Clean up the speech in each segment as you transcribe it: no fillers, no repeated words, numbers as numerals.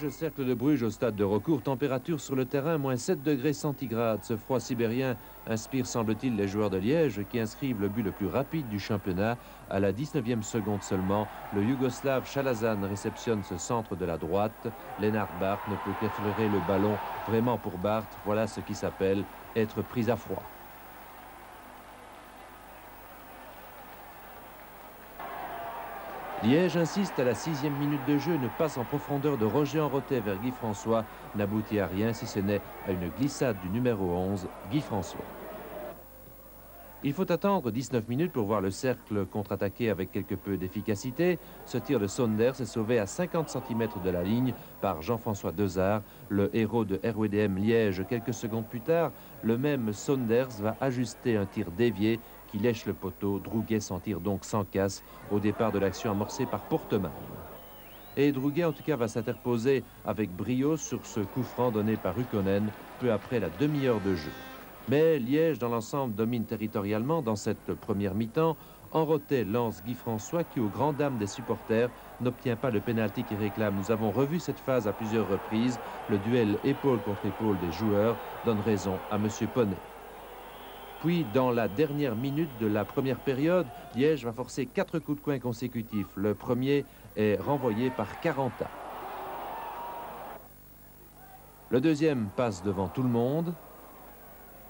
Liège, Cercle de Bruges au stade de recours, température sur le terrain, moins 7 degrés centigrades. Ce froid sibérien inspire, semble-t-il, les joueurs de Liège qui inscrivent le but le plus rapide du championnat. À la 19e seconde seulement, le Yougoslave Chalazan réceptionne ce centre de la droite. Lennart Barth ne peut qu'effleurer le ballon. Vraiment pour Barth, voilà ce qui s'appelle être pris à froid. Liège insiste à la 6e minute de jeu. Une passe en profondeur de Roger Enrotet vers Guy François n'aboutit à rien si ce n'est à une glissade du numéro 11, Guy François. Il faut attendre 19 minutes pour voir le Cercle contre-attaquer avec quelque peu d'efficacité. Ce tir de Saunders est sauvé à 50 cm de la ligne par Jean-François Dezard, le héros de RWDM Liège. Quelques secondes plus tard, le même Saunders va ajuster un tir dévié qui lèche le poteau. Drouguet s'en tire donc sans casse au départ de l'action amorcée par Portemann. Et Drouguet en tout cas va s'interposer avec brio sur ce coup franc donné par Ukkonen peu après la demi-heure de jeu. Mais Liège dans l'ensemble domine territorialement dans cette première mi-temps. Enrotet lance Guy François qui, aux grandes dames des supporters, n'obtient pas le pénalty qu'il réclame. Nous avons revu cette phase à plusieurs reprises. Le duel épaule contre épaule des joueurs donne raison à M. Poney. Puis, dans la dernière minute de la première période, Liège va forcer 4 coups de coin consécutifs. Le premier est renvoyé par Caranta. Le deuxième passe devant tout le monde.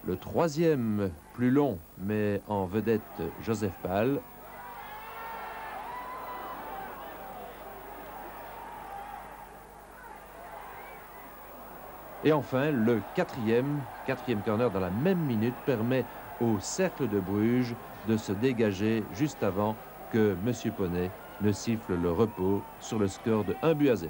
Le troisième, plus long, mais en vedette Joseph Pahl. Et enfin, le quatrième corner dans la même minute permet au Cercle de Bruges de se dégager juste avant que M. Poney ne siffle le repos sur le score de 1-0.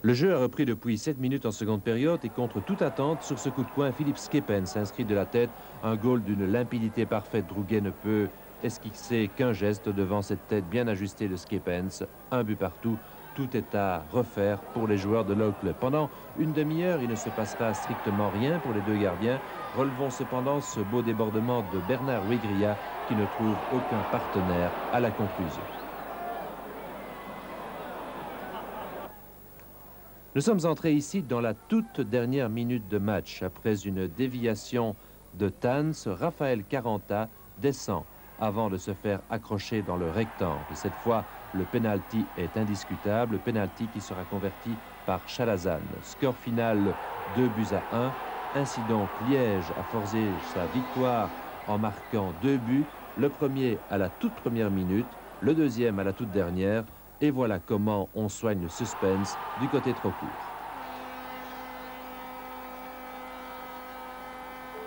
Le jeu a repris depuis 7 minutes en seconde période et contre toute attente, sur ce coup de coin, Philippe Skepens s'inscrit de la tête. Un goal d'une limpidité parfaite. Drouguet ne peut esquisser qu'un geste devant cette tête bien ajustée de Skepens. Un but partout. Tout est à refaire pour les joueurs de l'Ocle. Pendant une demi-heure, il ne se passera strictement rien pour les deux gardiens. Relevons cependant ce beau débordement de Bernard Wegria qui ne trouve aucun partenaire à la conclusion. Nous sommes entrés ici dans la toute dernière minute de match. Après une déviation de Tans, Raphaël Caranta descend avant de se faire accrocher dans le rectangle. Cette fois, le penalty est indiscutable. Le penalty qui sera converti par Chalazan. Score final 2-1. Ainsi donc, Liège a forgé sa victoire en marquant 2 buts. Le premier à la toute première minute, le deuxième à la toute dernière. Et voilà comment on soigne le suspense du côté trop court.